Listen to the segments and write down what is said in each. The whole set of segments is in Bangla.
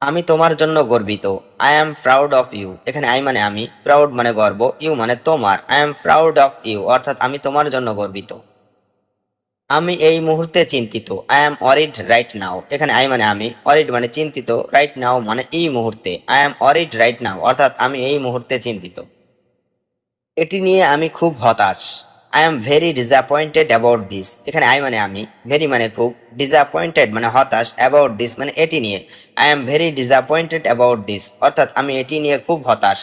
আমি তোমার জন্য গর্বিত। I am proud of you. এখানে আই মানে আমি, প্রাউড মানে গর্ব, ইউ মানে তোমার। I am proud of you অর্থাৎ আমি তোমার জন্য গর্বিত। আমি এই মুহূর্তে চিন্তিত। I am worried right now. এখানে আই মানে আমি, ওয়ারিড মানে চিন্তিত, রাইট নাও মানে এই মুহূর্তে। আই অ্যাম ওয়ারিড রাইট নাও অর্থাৎ আমি এই মুহূর্তে চিন্তিত। এটি নিয়ে আমি খুব হতাশ। I am very disappointed about this. এখানে আই মানে আমি, ভেরি মানে খুব, ডিসঅ্যাপয়েন্টেড মানে হতাশ, অ্যাবাউট দিস মানে এটি নিয়ে। I am very disappointed about this অর্থাৎ আমি এটি নিয়ে খুব হতাশ।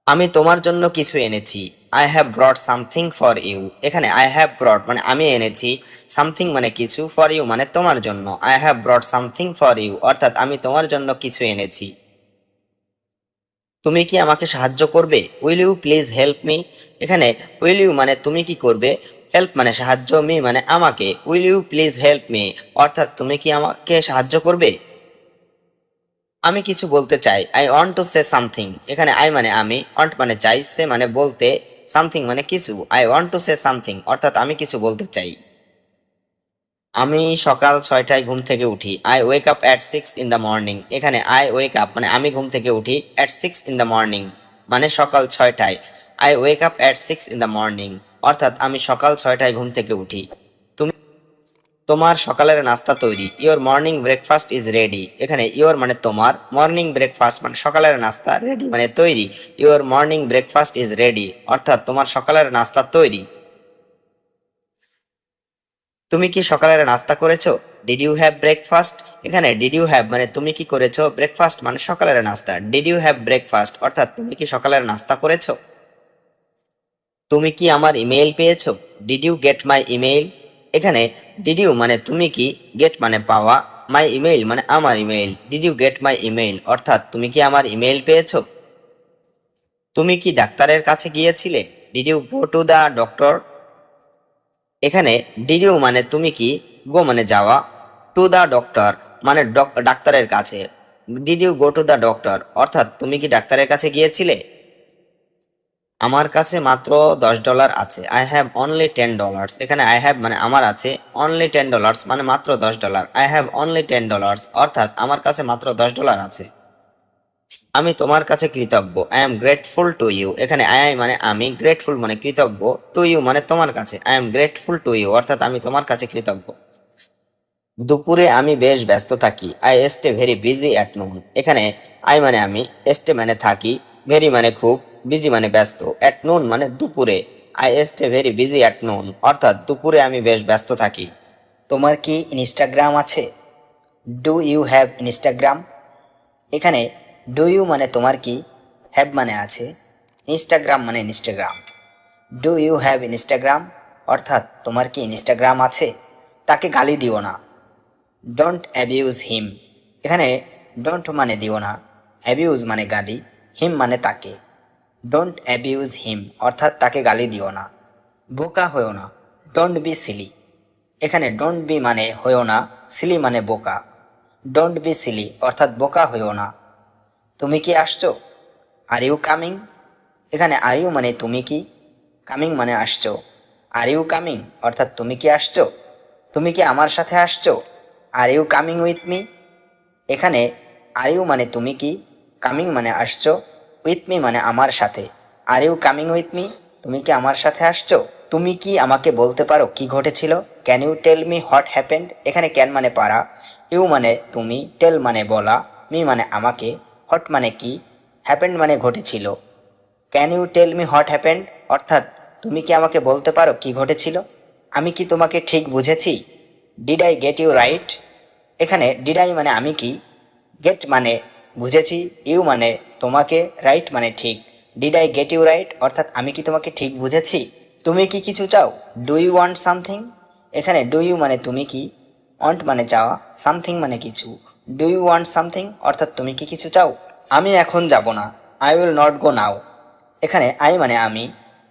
আমি তোমার জন্য কিছু এনেছি। I have brought something for you. এখানে আই হ্যাভ ব্রট মানে আমি এনেছি, সামথিং মানে কিছু, ফর ইউ মানে তোমার জন্য। I have brought something for you অর্থাৎ আমি তোমার জন্য কিছু এনেছি। তুমি কি আমাকে সাহায্য করবে? Will you please help me. এখানে উইল ইউ মানে তুমি কি করবে, হেল্প মানে সাহায্য, মি মানে আমাকে। Will you please help me অর্থাৎ তুমি কি আমাকে সাহায্য করবে? আমি কিছু বলতে চাই। I want to say something. এখানে আই মানে আমি, ওয়ান্ট মানে চাই, সে মানে বলতে, সামথিং মানে কিছু। I want to say something অর্থাৎ আমি কিছু বলতে চাই। আমি সকাল 6টায় ঘুম থেকে উঠি। I wake up at 6 in the morning। এখানে আই ওয়েক আপ মানে আমি ঘুম থেকে উঠি, অ্যাট 6 in the morning মানে সকাল 6টায়। I wake up at 6 in the morning অর্থাৎ আমি সকাল 6টায় ঘুম থেকে উঠি। তুমি তোমার সকালের নাস্তা তৈরি। Your morning breakfast is ready. এখানে ইওর মানে তোমার, মর্নিং ব্রেকফাস্ট মানে সকালের নাস্তা, রেডি মানে তৈরি। Your morning breakfast is ready অর্থাৎ তোমার সকালের নাস্তা তৈরি। তুমি কি সকালের নাস্তা করেছো? Did you have breakfast. এখানে ডিড ইউ হ্যাভ মানে তুমি কি করেছো, ব্রেকফাস্ট মানে সকালের নাস্তা। ডিড ইউ হ্যাভ ব্রেকফাস্ট অর্থাৎ তুমি কি সকালের নাস্তা করেছো? তুমি কি আমার ইমেইল পেয়েছো? Did you get my email. এখানে ডিড ইউ মানে তুমি কি, গেট মানে পাওয়া, মাই ইমেইল মানে আমার email. Did you get my email অর্থাৎ তুমি কি আমার ইমেইল পেয়েছো? তুমি কি ডাক্তারের কাছে গিয়েছিলে? Did you go to the doctor. এখানে ডিড ইউ মানে তুমি কি, গো মানে যাওয়া, টু দ্য ডক্টর মানে ডাক্তারের কাছে। Did you go to the doctor অর্থাৎ তুমি কি ডাক্তারের কাছে গিয়েছিলে? আমার কাছে মাত্র $10 আছে। I have only $10। এখানে আই হ্যাভ মানে আমার আছে, অনলি $10 মানে মাত্র $10। আই হ্যাভ অনলি $10 অর্থাৎ আমার কাছে মাত্র $10 আছে। আমি তোমার কাছে কৃতজ্ঞ। I am grateful to you. এখানে আই মানে আমি, গ্রেটফুল মানে কৃতজ্ঞ, টু ইউ মানে তোমার কাছে। I am grateful to you অর্থাৎ আমি তোমার কাছে কৃতজ্ঞ। দুপুরে আমি বেশ ব্যস্ত থাকি। I stay very busy at noon. এখানে আই মানে আমি, স্টে মানে থাকি, ভেরি মানে খুব, বিজি মানে ব্যস্ত, অ্যাট নুন মানে দুপুরে। I stay very busy at noon অর্থাৎ দুপুরে আমি বেশ ব্যস্ত থাকি। তোমার কি ইনস্টাগ্রাম আছে? Do you have Instagram. এখানে ডু ইউ মানে তোমার কি, হ্যাভ মানে আছে, ইনস্টাগ্রাম মানে Instagram. Do you have Instagram অর্থাৎ তোমার কি ইনস্টাগ্রাম আছে? তাকে গালি দিও না। Don't abuse him. এখানে ডোন্ট মানে দিও না, অ্যাবিউজ মানে গালি, হিম মানে তাকে। ডোন্ট অ্যাবিউজ হিম অর্থাৎ তাকে গালি দিও না। বোকা হয়েও না। Don't be silly. এখানে ডোন্ট বি মানে হয়েও না, সিলি মানে বোকা। ডোন্ট বি সিলি অর্থাৎ বোকা হয়েও না। তুমি কি আসছো? Are you coming. এখানে আর ইউ মানে তুমি কি, কামিং মানে আসছো। আর ইউ কামিং অর্থাৎ তুমি কি আসছো? তুমি কি আমার সাথে আসছো? Are you coming with me. এখানে আর ইউ মানে তুমি কি, কামিং মানে আসছো, উইথ মি মানে আমার সাথে। Are you coming with me, তুমি কি আমার সাথে আসছো? তুমি কি আমাকে বলতে পারো কি ঘটেছিল? Can you tell me what happened. এখানে ক্যান মানে পারা, ইউ মানে তুমি, টেল মানে বলা, মি মানে আমাকে, হোয়াট মানে কি, হ্যাপেন্ড মানে ঘটেছিল। Can you tell me what happened অর্থাৎ তুমি কি আমাকে বলতে পারো কি ঘটেছিল? আমি কি তোমাকে ঠিক বুঝেছি? Did I get you right. এখানে ডিড আই মানে আমি কি, গেট মানে বুঝেছি, ইউ মানে তোমাকে, রাইট মানে ঠিক। Did I get you right অর্থাৎ আমি কি তোমাকে ঠিক বুঝেছি? তুমি কি কিছু চাও? Do you want something. এখানে ডু ইউ মানে তুমি কি, ওয়ান্ট মানে চাওয়া, সামথিং মানে কিছু। ডু ইউ ওয়ান্ট সামথিং অর্থাৎ তুমি কি কিছু চাও? আমি এখন যাব না। আই উইল নট গো নাও। এখানে আই মানে আমি,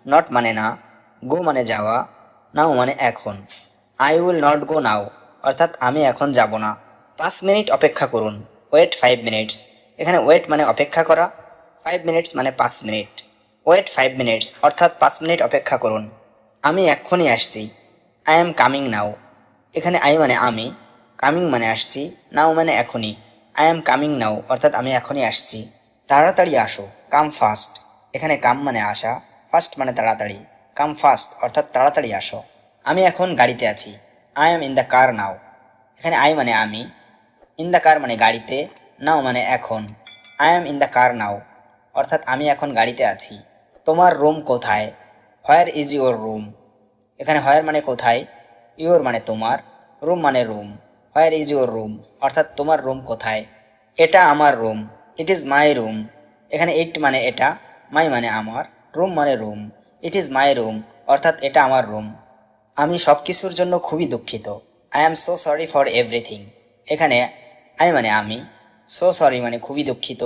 নট মানে না, গো মানে যাওয়া, নাও মানে এখন। আই উইল নট গো নাও অর্থাৎ আমি এখন যাব না। 5 মিনিট অপেক্ষা করুন। Wait 5 minutes. এখানে ওয়েট মানে অপেক্ষা করা, 5 মিনিটস মানে 5 মিনিট। ওয়েট 5 মিনিটস অর্থাৎ 5 মিনিট অপেক্ষা করুন। আমি এক্ষুনি আসছি। I am coming now. এখানে আই মানে আমি, কামিং মানে আসছি, নাও মানে এখনই। আই এম কামিং নাও অর্থাৎ আমি এখনই আসছি। তাড়াতাড়ি আসো, কাম ফাস্ট। এখানে কাম মানে আসা, ফাস্ট মানে তাড়াতাড়ি। কাম ফাস্ট অর্থাৎ তাড়াতাড়ি আসো। আমি এখন গাড়িতে আছি। I am in the car now. এখানে আই মানে আমি, ইন দ্য কার মানে গাড়িতে, নাও মানে এখন। I am in the car now অর্থাৎ আমি এখন গাড়িতে আছি। তোমার রুম কোথায়? Where is your room. এখানে হোয়ার মানে কোথায়, ইউর মানে তোমার, রুম মানে room. Where is your room অর্থাৎ তোমার রুম কোথায়। এটা আমার room, it is my room. এখানে ইট মানে এটা, মাই মানে আমার, রুম মানে room. It is my room অর্থাৎ এটা আমার রুম। আমি সব কিছুর জন্য খুবই দুঃখিত। I am so sorry for everything. এখানে আই মানে আমি, সো সরি মানে খুবই দুঃখিত,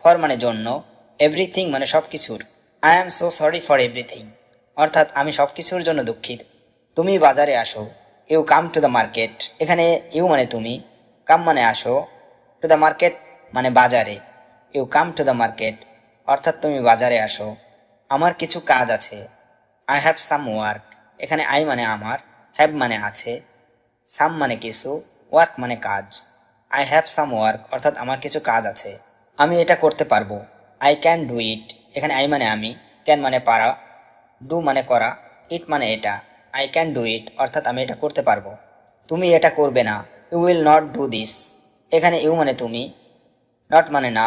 ফর মানে জন্য, এভরিথিং মানে সব কিছুর। I am so sorry for everything অর্থাৎ আমি সব কিছুর জন্য দুঃখিত। তুমি বাজারে আসো, you come to the market. এখানে ইউ মানে তুমি, কাম মানে আসো, টু দ্য মার্কেট মানে বাজারে। You come to the market অর্থাৎ তুমি বাজারে আসো। আমার কিছু কাজ আছে। I have some work. এখানে আই মানে আমার, হ্যাভ মানে আছে, সাম মানে কিছু, ওয়ার্ক মানে কাজ। আই হ্যাভ সাম ওয়ার্ক অর্থাৎ আমার কিছু কাজ আছে। আমি এটা করতে পারবো। I can do it. এখানে আই মানে আমি, ক্যান মানে পারা, ডু মানে করা, ইট মানে এটা। আই ক্যান ডু ইট অর্থাৎ আমি এটা করতে পারবো। তুমি এটা করবে না। You will not do this. এখানে ইউ মানে তুমি, নট মানে না,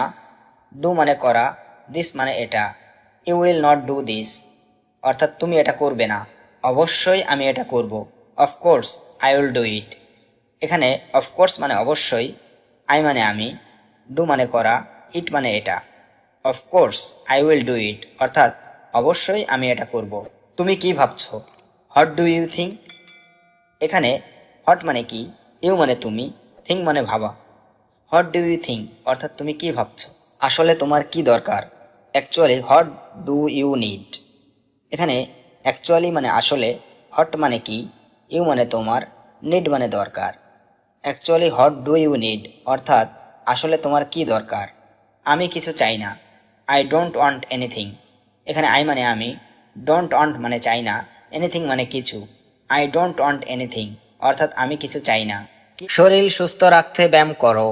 ডু মানে করা, দিস মানে এটা। You will not do this অর্থাৎ তুমি এটা করবে না। অবশ্যই আমি এটা করব। Of course I will do it. এখানে অফকোর্স মানে অবশ্যই, আই মানে আমি, ডু মানে করা, ইট মানে এটা। Of course I will do it অর্থাৎ অবশ্যই আমি এটা করব। তুমি কি ভাবছো? What do you think. এখানে হোয়াট মানে কি, ইউ মানে তুমি, থিঙ্ক মানে ভাবা। হোয়াট ডু ইউ থিঙ্ক অর্থাৎ তুমি কি ভাবছো, আসলে তোমার কি দরকার। Actually what do you need. এখানে অ্যাকচুয়ালি মানে আসলে, হোয়াট মানে কি, ইউ মানে তোমার, নিড মানে দরকার। Actually what do you need অর্থাৎ আসলে তোমার কি দরকার। আমি কিছু চাই না। I don't want anything. এখানে আই মানে আমি, ডোন্ট ওয়ান্ট মানে চাই না, এনিথিং মানে কিছু। আই ডোন্ট ওয়ান্ট এনিথিং অর্থাৎ আমি কিছু চাই না। শরীর সুস্থ রাখতে ব্যায়াম করো।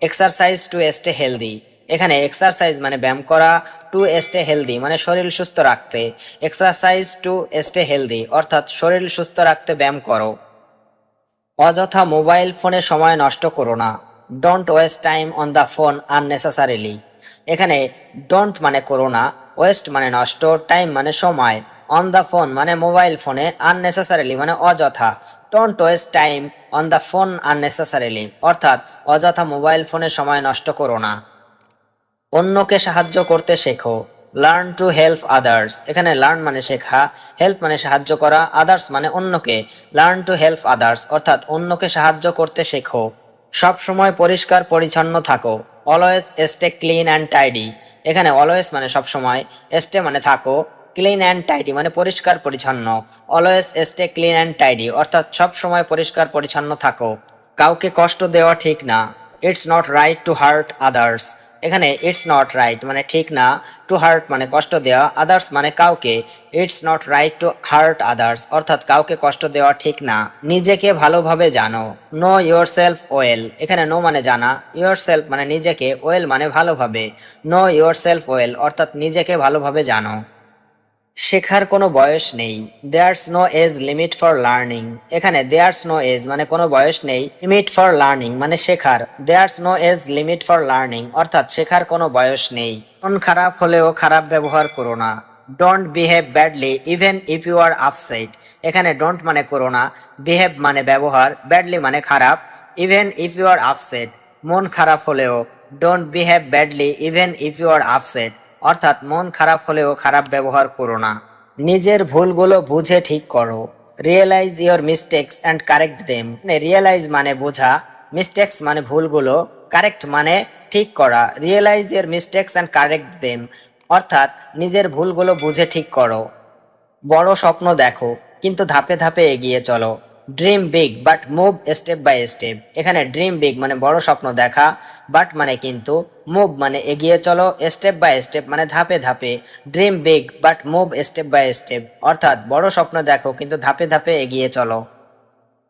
Exercise to stay healthy. এখানে এক্সারসাইজ মানে ব্যায়াম করা, টু স্টে হেলদি মানে শরীর সুস্থ রাখতে। এক্সারসাইজ টু স্টে হেলদি অর্থাৎ শরীর সুস্থ রাখতে ব্যায়াম করো। অযথা মোবাইল ফোনে সময় নষ্ট করো না। Don't waste time on the phone unnecessarily. এখানে ডোন্ট মানে করো না, ওয়েস্ট মানে নষ্ট, টাইম মানে সময়, অন দ্য ফোন মানে মোবাইল ফোনে, আননেসেসারিলি মানে অযথা। Don't waste time on the phone unnecessarily অর্থাৎ অযথা মোবাইল ফোনে সময় নষ্ট করো না। অন্যকে সাহায্য করতে শেখো। Learn to help others. এখানে লার্ন মানে শেখা, হেল্প মানে সাহায্য করা, আদার্স মানে অন্যকে। লার্ন টু হেল্প আদার্স অর্থাৎ অন্যকে সাহায্য করতে শেখো। সব সময় পরিষ্কার পরিচ্ছন্ন থাকো। Always stay clean and tidy. এখানে অলওয়েজ মানে সব সময়, স্টে মানে থাকো, ক্লিন অ্যান্ড টাইডি মানে পরিষ্কার পরিচ্ছন্ন। Always stay clean and tidy অর্থাৎ সব সময় পরিষ্কার পরিচ্ছন্ন থাকো। কাউকে কষ্ট দেওয়া ঠিক না। It's not right two heart others. এখানে ইটস নট রাইট মানে ঠিক না, টু হার্ট মানে কষ্ট দেওয়া, আদার্স মানে কাউকে। It's not right two heart others অর্থাৎ কাউকে কষ্ট দেওয়া ঠিক না। নিজেকে ভালোভাবে জানো। Know your self well. এখানে নো মানে জানা, ইয়োর সেলফ মানে নিজেকে, ওয়েল মানে ভালোভাবে। নো ইয়োর সেলফ ওয়েল অর্থাৎ নিজেকে ভালোভাবে জানো। শেখার কোনো বয়স নেই। There's no age limit for learning. এখানে দেয়ার্স নো এজ মানে কোনো বয়স নেই, লিমিট ফর লার্নিং মানে শেখার। There's no age limit for learning অর্থাৎ শেখার কোনো বয়স নেই। মন খারাপ হলেও খারাপ ব্যবহার করো না। Don't behave badly even if you are upset. এখানে ডোন্ট মানে করো না, বিহেভ মানে ব্যবহার, ব্যাডলি মানে খারাপ, even if you are upset মন খারাপ হলেও। Don't behave badly even if you are upset অর্থাৎ মন খারাপ হলেও খারাপ ব্যবহার করো না। নিজের ভুলগুলো বুঝে ঠিক করো। Realise your mistakes and correct them. Realise মানে বোঝা, মিস্টেক্স মানে ভুলগুলো, কারেক্ট মানে ঠিক করা। Realise your mistakes and correct them অর্থাৎ নিজের ভুলগুলো বুঝে ঠিক করো। বড় স্বপ্ন দেখো কিন্তু ধাপে ধাপে এগিয়ে চলো। Dream big but move step by step. এখানে ড্রিম বিগ মানে বড় স্বপ্ন দেখা, বাট মানে কিন্তু, মুভ মানে এগিয়ে চলো, স্টেপ বাই স্টেপ মানে ধাপে ধাপে। Dream big but move step by step অর্থাৎ বড় স্বপ্ন দেখো কিন্তু ধাপে ধাপে এগিয়ে চলো।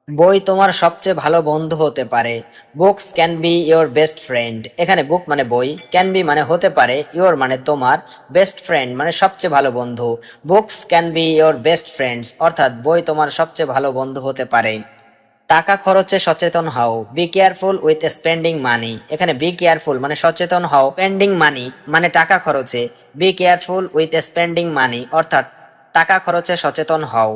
বই তোমার সবচেয়ে ভালো বন্ধু হতে পারে। Books can be your best friend. এখানে বুক মানে বই, ক্যান বি মানে হতে পারে, ইওর মানে তোমার, বেস্ট ফ্রেন্ড মানে সবচেয়ে ভালো বন্ধু। Books can be your best friends অর্থাৎ বই তোমার সবচেয়ে ভালো বন্ধু হতে পারে। টাকা খরচে সচেতন হও। বি কেয়ারফুল উইথ স্পেন্ডিং মানি। এখানে বি কেয়ারফুল মানে সচেতন হও, স্পেন্ডিং মানি মানে টাকা খরচে, বি কেয়ারফুল উইথ স্পেন্ডিং মানি অর্থাৎ টাকা খরচে সচেতন হও।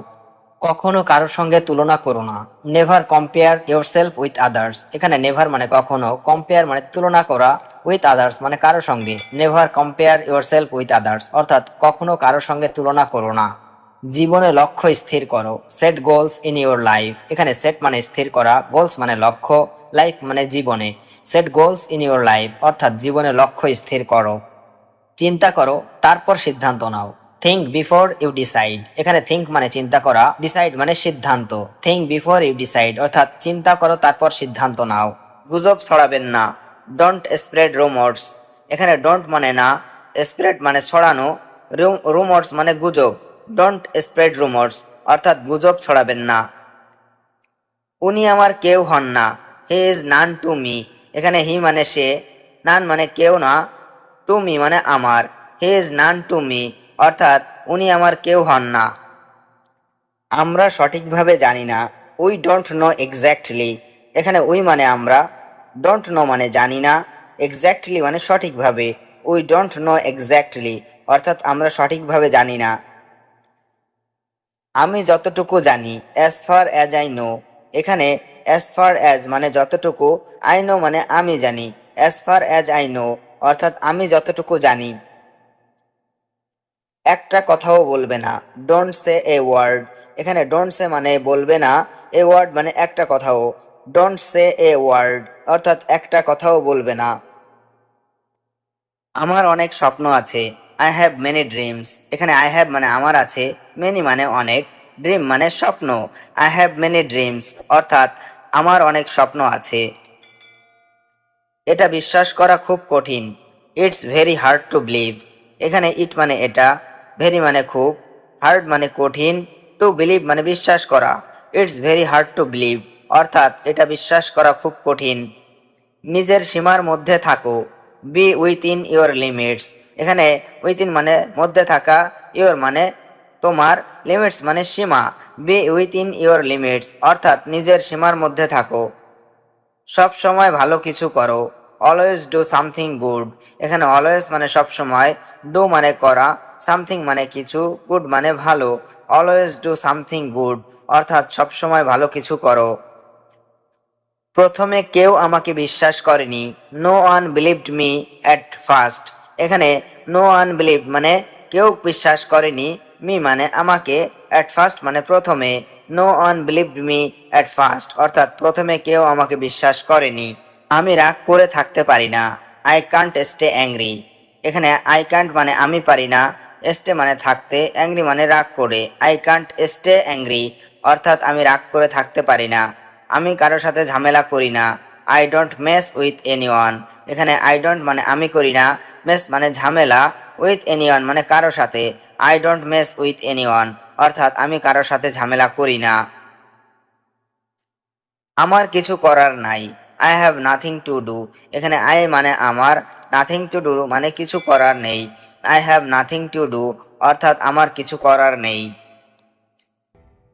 কখনো কারোর সঙ্গে তুলনা করো না। Never compare yourself with others. এখানে নেভার মানে কখনো, কম্পেয়ার মানে তুলনা করা, উইথ আদার্স মানে কারোর সঙ্গে। Never compare yourself with others অর্থাৎ কখনো কারোর সঙ্গে তুলনা করো না। জীবনে লক্ষ্য স্থির করো। Set goals in your life. এখানে সেট মানে স্থির করা, গোলস মানে লক্ষ্য, লাইফ মানে জীবনে। Set goals in your life অর্থাৎ জীবনে লক্ষ্য স্থির করো। চিন্তা করো তারপর সিদ্ধান্ত নাও। Think before you decide. এখানে থিঙ্ক মানে চিন্তা করা, ডিসাইড মানে সিদ্ধান্ত। থিঙ্ক বিফোর ইউ ডিসাইড অর্থাৎ চিন্তা করো তারপর সিদ্ধান্ত নাও। গুজব ছড়াবেন না। Don't spread rumours. এখানে ডোন্ট মানে না, স্প্রেড মানে ছড়ানো, রুমর্স মানে গুজব। ডোন্ট স্প্রেড রুমর্স অর্থাৎ গুজব ছড়াবেন না। উনি আমার কেউ হন না। He is none to me. এখানে হি মানে সে, নান মানে কেউ না, টু মি মানে আমার। He is none to me অর্থাৎ উনি আমার কেউ হন না। আমরা সঠিকভাবে জানি না। We don't know exactly. এখানে উই মানে আমরা, ডোন্ট নো মানে জানি না, এক্স্যাক্টলি মানে সঠিকভাবে। উই ডোন্ট নো এক্স্যাক্টলি অর্থাৎ আমরা সঠিকভাবে জানি না। আমি যতটুকু জানি, as far as I know. এখানে অ্যাজ ফার অ্যাজ মানে যতটুকু, আই নো মানে আমি জানি। As far as I know অর্থাৎ আমি যতটুকু জানি। একটা কথাও বলবে না। Don't say a word. এখানে ডোন্ট সে মানে বলবে না, এ ওয়ার্ড মানে একটা কথাও। ডোন্ট সে এ ওয়ার্ড অর্থাৎ একটা কথাও বলবে না। আমার অনেক স্বপ্ন আছে। I have many dreams. এখানে আই হ্যাভ মানে আমার আছে, মেনি মানে অনেক, ড্রিম মানে স্বপ্ন। আই হ্যাভ মেনি ড্রিমস অর্থাৎ আমার অনেক স্বপ্ন আছে। এটা বিশ্বাস করা খুব কঠিন। It's very hard to believe. এখানে ইট মানে এটা, ভেরি মানে খুব, হার্ড মানে কঠিন, টু বিলিভ মানে বিশ্বাস করা। It's very hard to believe অর্থাৎ এটা বিশ্বাস করা খুব কঠিন। নিজের সীমার মধ্যে থাকো। Be within your limits. এখানে উইথিন মানে মধ্যে থাকা, ইওর মানে তোমার, লিমিটস মানে সীমা। বি উইথিন ইওর লিমিটস অর্থাৎ নিজের সীমার মধ্যে থাকো। সব সময় ভালো কিছু করো। Always do something good. এখানে অলওয়েজ মানে সব সময়, ডু মানে করা, সামথিং মানে কিছু, গুড মানে ভালো। অলওয়েজ ডু সামথিং গুড অর্থাৎ সব সময় ভালো কিছু করো। প্রথমে কেউ আমাকে বিশ্বাস করেনি। No one believed me at first. এখানে নো ওয়ান বিলিভ মানে কেউ বিশ্বাস করেনি, মি মানে আমাকে, অ্যাট ফার্স্ট মানে প্রথমে। No one believed me at first অর্থাৎ প্রথমে কেউ আমাকে বিশ্বাস করেনি। আমি রাগ করে থাকতে পারি না। I can't stay angry. এখানে আই কান্ট মানে আমি পারি না, স্টে মানে থাকতে, অ্যাংরি মানে রাগ করে। আই কান্ট স্টে অ্যাংরি অর্থাৎ আমি রাগ করে থাকতে পারি না। আমি কারোর সাথে ঝামেলা করি না। I don't mess with anyone. এখানে আই ডোন্ট মানে আমি করি না, মেস মানে ঝামেলা, উইথ এনিওয়ান মানে কারোর সাথে। I don't mess with anyone অর্থাৎ আমি কারোর সাথে ঝামেলা করি না। আমার কিছু করার নাই। I have nothing to do. এখানে আই মানে আমার, নাথিং টু ডু মানে কিছু করার নেই। I have nothing to do অর্থাৎ আমার কিছু করার নেই।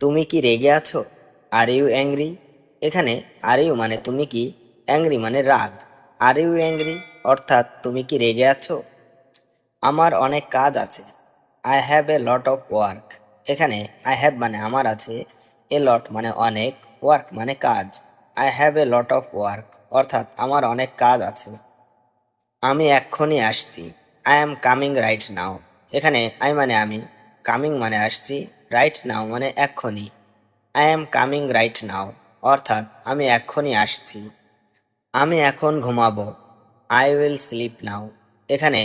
তুমি কি রেগে আছো? Are you angry. এখানে আর ইউ মানে তুমি কি, অ্যাংরি মানে রাগ। আর ইউ অ্যাংরি অর্থাৎ তুমি কি রেগে আছো? আমার অনেক কাজ আছে। I have a lot of work. এখানে আই হ্যাভ মানে আমার আছে, এ লট মানে অনেক, ওয়ার্ক মানে কাজ। I have a lot of work অর্থাৎ আমার অনেক কাজ আছে। আমি এক্ষুনি আসছি। I am coming right now. এখানে আই মানে আমি, কামিং মানে আসছি, রাইট নাও মানে এক্ষুনি। I am coming right now অর্থাৎ আমি এক্ষুনি আসছি। আমি এখন ঘুমাবো। I will sleep now. এখানে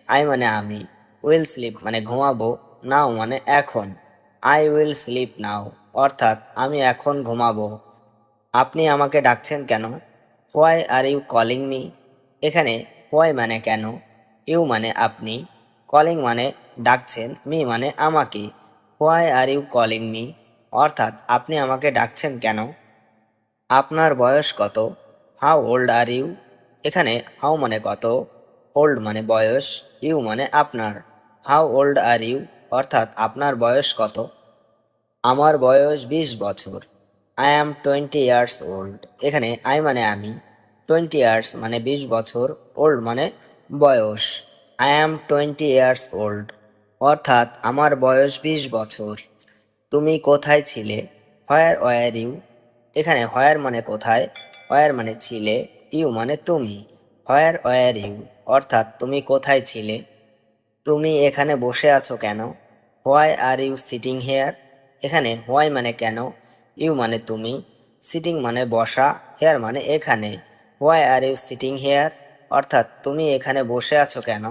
আই মানে আমি, উইল স্লিপ মানে ঘুমাবো, নাও মানে এখন। আই উইল স্লিপ নাও অর্থাৎ আমি এখন ঘুমাবো। আপনি আমাকে ডাকছেন কেন? Why are you calling me. এখানে হোয়াই মানে কেন, ইউ মানে আপনি, কলিং মানে ডাকছেন, মি মানে আমাকে। Why are you calling me অর্থাৎ আপনি আমাকে ডাকছেন কেন? আপনার বয়স কত? How old are you? এখানে হাউ মানে কত, ওল্ড মানে বয়স, ইউ মানে আপনার। হাউ ওল্ড আর ইউ অর্থাৎ আপনার বয়স কত? আমার বয়স 20 বছর। I am 20 years old. এখানে আই মানে আমি, 20 ইয়ার্স মানে 20 বছর, ওল্ড মানে বয়স। আই অ্যাম 20 ইয়ার্স ওল্ড অর্থাৎ আমার বয়স 20 বছর। তুমি কোথায় ছিলে? Where were you? এখানে হোয়ার মানে কোথায়, ওয়ার মানে ছিলে, ইউ মানে তুমি। হোয়ার ওয়ার ইউ অর্থাৎ তুমি কোথায় ছিলে? তুমি এখানে বসে আছো কেন? Why are you sitting here? এখানে হোয়াই মানে কেন, ইউ মানে তুমি, সিটিং মানে বসা, হেয়ার মানে এখানে। Why are you sitting here অর্থাৎ তুমি এখানে বসে আছো কেন?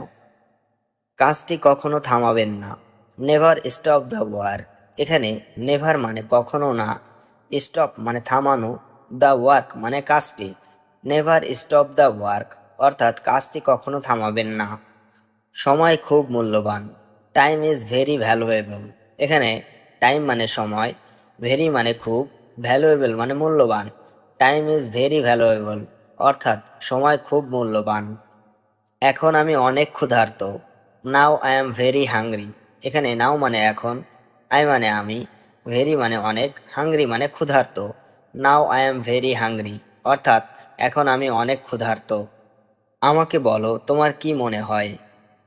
কাজটি কখনো থামাবেন না। Never stop the work. এখানে নেভার মানে কখনো না, স্টপ মানে থামানো, দ্য ওয়ার্ক মানে কাজটি। নেভার স্টপ দ্য ওয়ার্ক অর্থাৎ কাজটি কখনো থামাবেন না। সময় খুব মূল্যবান। Time is very valuable. এখানে টাইম মানে সময়, ভেরি মানে খুব, ভ্যালুয়েবল মানে মূল্যবান। টাইম ইজ ভেরি ভ্যালুয়েবল অর্থাৎ সময় খুব মূল্যবান। এখন আমি অনেক ক্ষুধার্ত। Now I am very hungry. এখানে নাও মানে এখন, আই মানে আমি, ভেরি মানে অনেক, হাংরি মানে ক্ষুধার্ত। Now I am very hungry অর্থাৎ এখন আমি অনেক ক্ষুধার্ত। আমাকে বলো তোমার কি মনে হয়?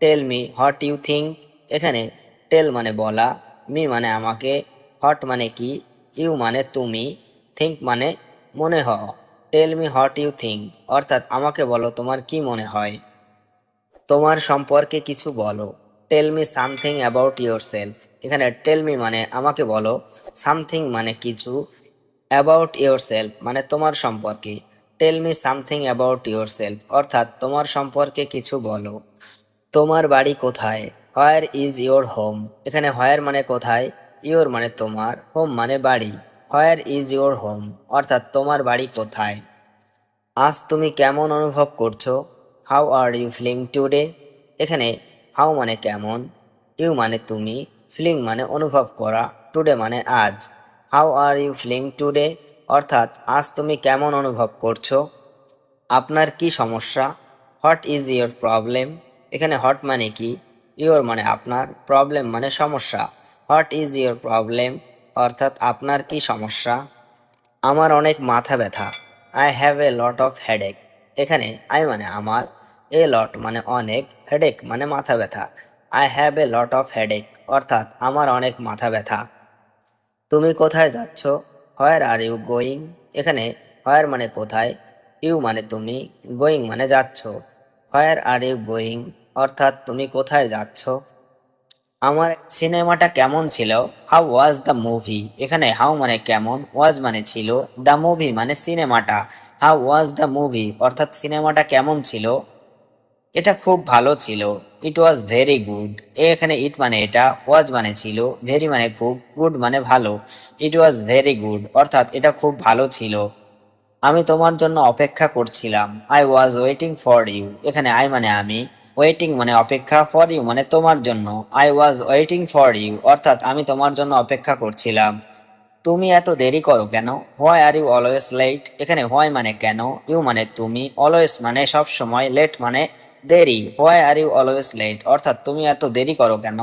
Tell me what you think. এখানে টেল মানে বলা, মি মানে আমাকে, হোয়াট মানে কি, ইউ মানে তুমি, থিঙ্ক মানে মনে হওয়া। Tell me what you think অর্থাৎ আমাকে বলো তোমার কি মনে হয়। তোমার সম্পর্কে কিছু বলো। Tell me something about yourself. এখানে টেল মি মানে আমাকে বলো, সামথিং মানে কিছু, অ্যাবাউট ইয়োর সেলফ মানে তোমার সম্পর্কে। Tell me something about yourself অর্থাৎ তোমার সম্পর্কে কিছু বলো। তোমার বাড়ি কোথায়? Where is your home? এখানে হোয়ার মানে কোথায়, ইয়োর মানে তোমার, হোম মানে বাড়ি। হোয়ার ইজ ইয়োর হোম অর্থাৎ তোমার বাড়ি কোথায়। আজ তুমি কেমন অনুভব করছো? How are you feeling today? এখানে হাউ মানে কেমন, ইউ মানে তুমি, ফিলিং মানে অনুভব করা, টুডে মানে আজ। How are you feeling today অর্থাৎ আজ তুমি কেমন অনুভব করছো। আপনার কি সমস্যা? What is your problem? এখানে হোয়াট মানে কি, ইয়োর মানে আপনার, প্রবলেম মানে সমস্যা। হোয়াট ইজ ইয়োর প্রবলেম অর্থাৎ আপনার কি সমস্যা। আমার অনেক মাথা ব্যথা। I have a lot of headache. এখানে আই মানে আমার, এ লট মানে অনেক, হেডেক মানে মাথা ব্যথা। I have a lot of headache অর্থাৎ আমার অনেক মাথা ব্যথা। তুমি কোথায় যাচ্ছ? হোয়ার আর ইউ গোয়িং? এখানে হোয়ার মানে কোথায়, ইউ মানে তুমি, গোয়িং মানে যাচ্ছ। হোয়ার আর ইউ গোয়িং অর্থাৎ তুমি কোথায় যাচ্ছ। আমার সিনেমাটা কেমন ছিল? How was the movie? এখানে হাউ মানে কেমন, ওয়াজ মানে ছিল, দ্য মুভি মানে সিনেমাটা। হাউ ওয়াজ দ্য মুভি অর্থাৎ সিনেমাটা কেমন ছিল। এটা খুব ভালো ছিল। ইট ওয়াজ ভেরি গুড। এখানে ইট মানে এটা, ওয়াজ মানে ছিল, ভেরি মানে খুব, গুড মানে ভালো। ইট ওয়াজ ভেরি গুড অর্থাৎ এটা খুব ভালো ছিল। আমি তোমার জন্য অপেক্ষা করছিলাম। I was waiting for you. এখানে আই মানে আমি, ওয়েটিং মানে অপেক্ষা, ফর ইউ মানে তোমার জন্য। I was waiting for you অর্থাৎ আমি তোমার জন্য অপেক্ষা করছিলাম। তুমি এত দেরি করো কেন? Why are you always late? এখানে হোয়াই মানে কেন, ইউ মানে তুমি, অলওয়েজ মানে সব সময়, লেট মানে দেরি। Why are you always late অর্থাৎ তুমি এত দেরি করো কেন।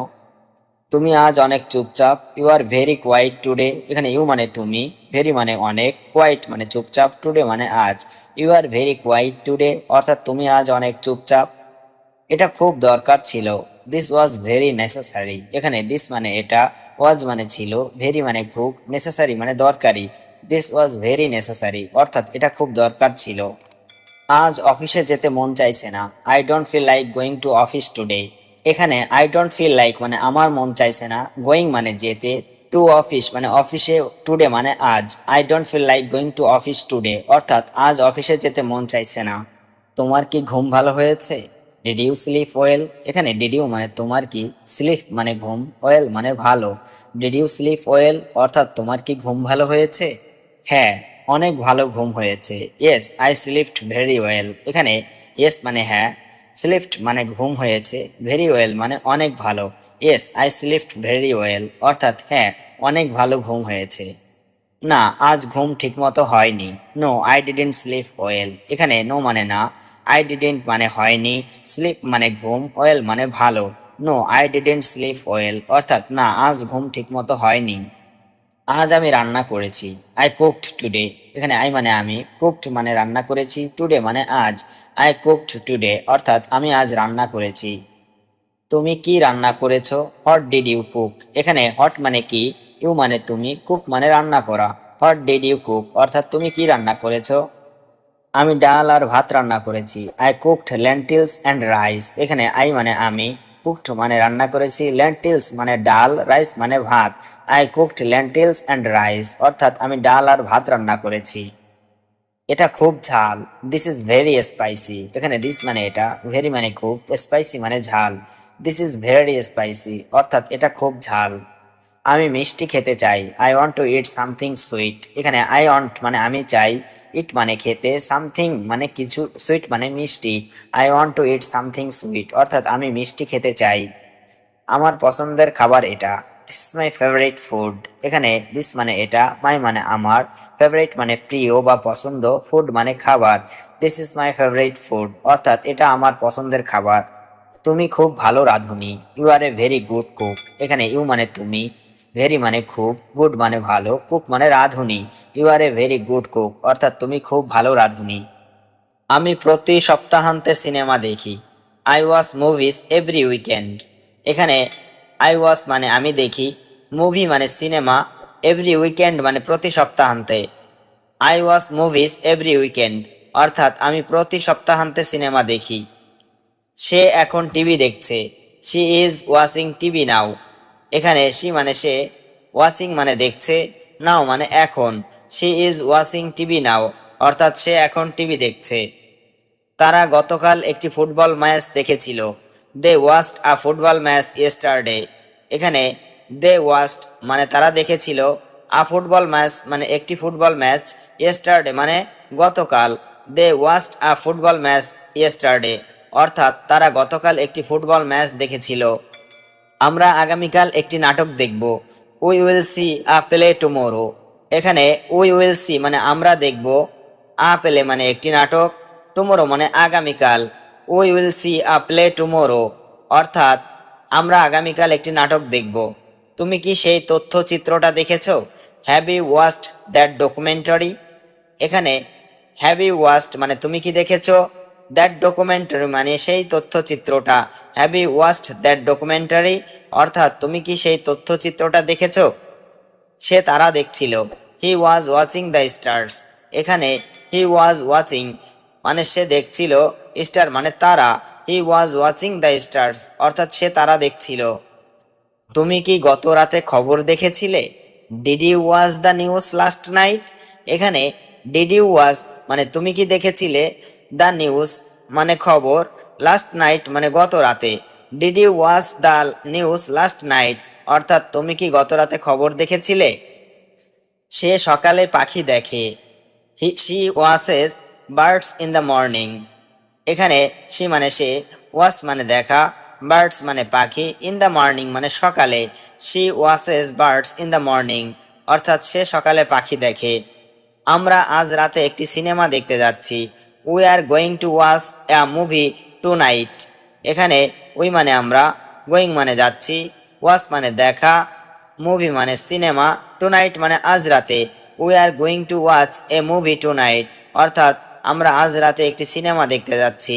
তুমি আজ অনেক চুপচাপ। You are very quiet today. এখানে ইউ মানে তুমি, ভেরি মানে অনেক, কোয়াইট মানে চুপচাপ, টুডে মানে আজ। You are very quiet today অর্থাৎ তুমি আজ অনেক চুপচাপ। এটা খুব দরকার ছিল। This was very necessary. এখানে দিস মানে এটা, ওয়াজ মানে ছিল, ভেরি মানে খুব, নেসেসারি মানে দরকারি। দিস ওয়াজ ভেরি নেসেসারি অর্থাৎ এটা খুব দরকার ছিল। আজ অফিসে যেতে মন চাইছে না। I don't feel like going to office today. এখানে আই ডোন্ট ফিল লাইক মানে আমার মন চাইছে না, গোয়িং মানে যেতে, টু অফিস মানে অফিসে, টুডে মানে আজ। I don't feel like going to office today অর্থাৎ আজ অফিসে যেতে মন চাইছে না। তোমার কি ঘুম ভালো হয়েছে? Did you sleep well? এখানে ডিড ইউ মানে তোমার কি, স্লিপ মানে ঘুম, ওয়েল মানে ভালো। ডিড ইউ স্লিপ ওয়েল অর্থাৎ তোমার কি ঘুম ভালো হয়েছে। হ্যাঁ, অনেক ভালো ঘুম হয়েছে। Yes I slipped very well. এখানে ইয়েস মানে হ্যাঁ, স্লিপড মানে ঘুম হয়েছে, ভেরি ওয়েল মানে অনেক ভালো। Yes I slipped very well অর্থাৎ হ্যাঁ, অনেক ভালো ঘুম হয়েছে। না, আজ ঘুম ঠিকমতো হয়নি। No, I didn't sleep well. এখানে নো মানে না, আই ডিডন্ট মানে হয়নি, স্লিপ মানে ঘুম, ওয়েল মানে ভালো। No, I didn't sleep well অর্থাৎ না, আজ ঘুম ঠিকমতো হয়নি। আজ আমি রান্না করেছি। I cooked today. এখানে আই মানে আমি, কুকড মানে রান্না করেছি, টুডে মানে আজ। আই কুকড টুডে অর্থাৎ আমি আজ রান্না করেছি। তুমি কি রান্না করেছো? What did you cook? এখানে হট মানে কি, ইউ মানে তুমি, কুক মানে রান্না করা। হোয়াট ডিড ইউ কুক অর্থাৎ তুমি কি রান্না করেছো? আমি ডাল আর ভাত রান্না করেছি। I cooked lentils and rice. এখানে আই মানে আমি, কুকড মানে রান্না করেছি, লেন্টিলস মানে ডাল, রাইস মানে ভাত। I cooked lentils and rice অর্থাৎ আমি ডাল আর ভাত রান্না করেছি। এটা খুব ঝাল। This is very spicy. এখানে দিস মানে এটা, ভেরি মানে খুব, স্পাইসি মানে ঝাল। দিস ইজ ভেরি স্পাইসি অর্থাৎ এটা খুব ঝাল। আমি মিষ্টি খেতে চাই। I want to it something sweet. এখানে আই ওয়ান্ট মানে আমি চাই, ইট মানে খেতে, সামথিং মানে কিছু, সুইট মানে মিষ্টি। I want to it something sweet অর্থাৎ আমি মিষ্টি খেতে চাই। আমার পছন্দের খাবার এটা। This is my favourite food. এখানে দিস মানে এটা, মাই মানে আমার, ফেভারিট মানে প্রিয় বা পছন্দ, ফুড মানে খাবার। This is my favourite food অর্থাৎ এটা আমার পছন্দের খাবার। তুমি খুব ভালো রাঁধুনি। You are a very good cook. এখানে ইউ মানে তুমি, ভেরি মানে খুব, গুড মানে ভালো, কুক মানে রাঁধুনি। You are a very good cook অর্থাৎ তুমি খুব ভালো রাঁধুনি। আমি প্রতি সপ্তাহান্তে সিনেমা দেখি। I watch movies every weekend. এখানে আই ওয়াচ মানে আমি দেখি, মুভি মানে সিনেমা, এভরি উইকেন্ড মানে প্রতি সপ্তাহান্তে। I watch movies every weekend অর্থাৎ আমি প্রতি সপ্তাহান্তে সিনেমা দেখি। সে এখন টিভি দেখছে। শি ইজ ওয়াচিং টিভি নাও। এখানে শি মানে সে, ওয়াচিং মানে দেখছে, নাও মানে এখন। শি ইজ ওয়াচিং টিভি নাও অর্থাৎ সে এখন টিভি দেখছে। তারা গতকাল একটি ফুটবল ম্যাচ দেখেছিল। দে ওয়াচড আ ফুটবল ম্যাচ ইয়েস্টারডে। এখানে দে ওয়াচড মানে তারা দেখেছিল, আ ফুটবল ম্যাচ মানে একটি ফুটবল ম্যাচ, ইয়েস্টারডে মানে গতকাল। দে ওয়াচড আ ফুটবল ম্যাচ ইয়েস্টারডে অর্থাৎ তারা গতকাল একটি ফুটবল ম্যাচ দেখেছিল। আমরা আগামীকাল একটি নাটক দেখব। We will see a play tomorrow. এখানে উই উইল সি মানে আমরা দেখব, আ প্লে মানে একটি নাটক, টুমোরো মানে আগামীকাল। We will see a play tomorrow অর্থাৎ আমরা আগামীকাল একটি নাটক দেখব। তুমি কি সেই তথ্যচিত্রটা দেখেছো? Have you watched that documentary? এখানে হ্যাভ ইউ ওয়াচড মানে তুমি কি দেখেছো, দ্যাট ডকুমেন্টারি মানে সেই তথ্যচিত্রটা। Have you watched that documentary অর্থাৎ তুমি কি সেই তথ্যচিত্রটা দেখেছো? সে তারা দেখছিল। He was watching the stars. এখানে হি ওয়াজ ওয়াচিং মানে সে দেখছিল, স্টার মানে তারা। হি ওয়াজ ওয়াচিং দ্য স্টার্স অর্থাৎ সে তারা দেখছিল। তুমি কি গত রাতে খবর দেখেছিলে? Did you watch the news last night? এখানে ডিড ইউ ওয়াচ মানে তুমি কি দেখেছিলে, দ্য নিউজ মানে খবর, লাস্ট নাইট মানে গত রাতে। Did you watch the news last night অর্থাৎ তুমি কি গত রাতে খবর দেখেছিলে? সে সকালে পাখি দেখে। She watches birds in the morning. এখানে শি মানে সে, ওয়াচ মানে দেখা, বার্ডস মানে পাখি, ইন দ্য মর্নিং মানে সকালে। She watches birds in the morning অর্থাৎ সে সকালে পাখি দেখে। আমরা আজ রাতে একটি সিনেমা দেখতে যাচ্ছি। We are going to watch a movie tonight. এখানে উই মানে আমরা, গোয়িং মানে যাচ্ছি, ওয়াচ মানে দেখা, মুভি মানে সিনেমা, টু নাইট মানে আজ রাতে। We are going to watch a movie tonight অর্থাৎ আমরা আজ রাতে একটি সিনেমা দেখতে যাচ্ছি।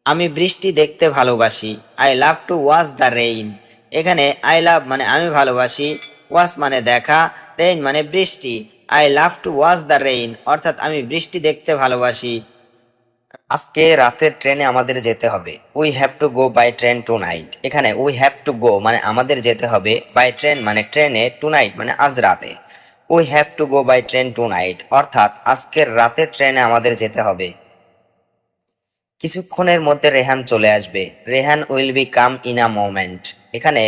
আমি বৃষ্টি দেখতে ভালোবাসি। I love to watch the rain. এখানে আই লাভ মানে আমি ভালোবাসি, ওয়াচ মানে দেখা, রেইন মানে বৃষ্টি। I love to watch the rain অর্থাৎ আমি বৃষ্টি দেখতে ভালোবাসি। আজকে রাতের ট্রেনে আমাদের যেতে হবে। We have to go by train tonight. এখানে উই হ্যাভ টু গো মানে আমাদের যেতে হবে, বাই ট্রেন মানে ট্রেনে, টু নাইট মানে আজ রাতে। We have to go by train tonight অর্থাৎ আজকের রাতের ট্রেনে আমাদের যেতে হবে। কিছুক্ষণের মধ্যে রেহান চলে আসবে। Rehan will be come in a moment. এখানে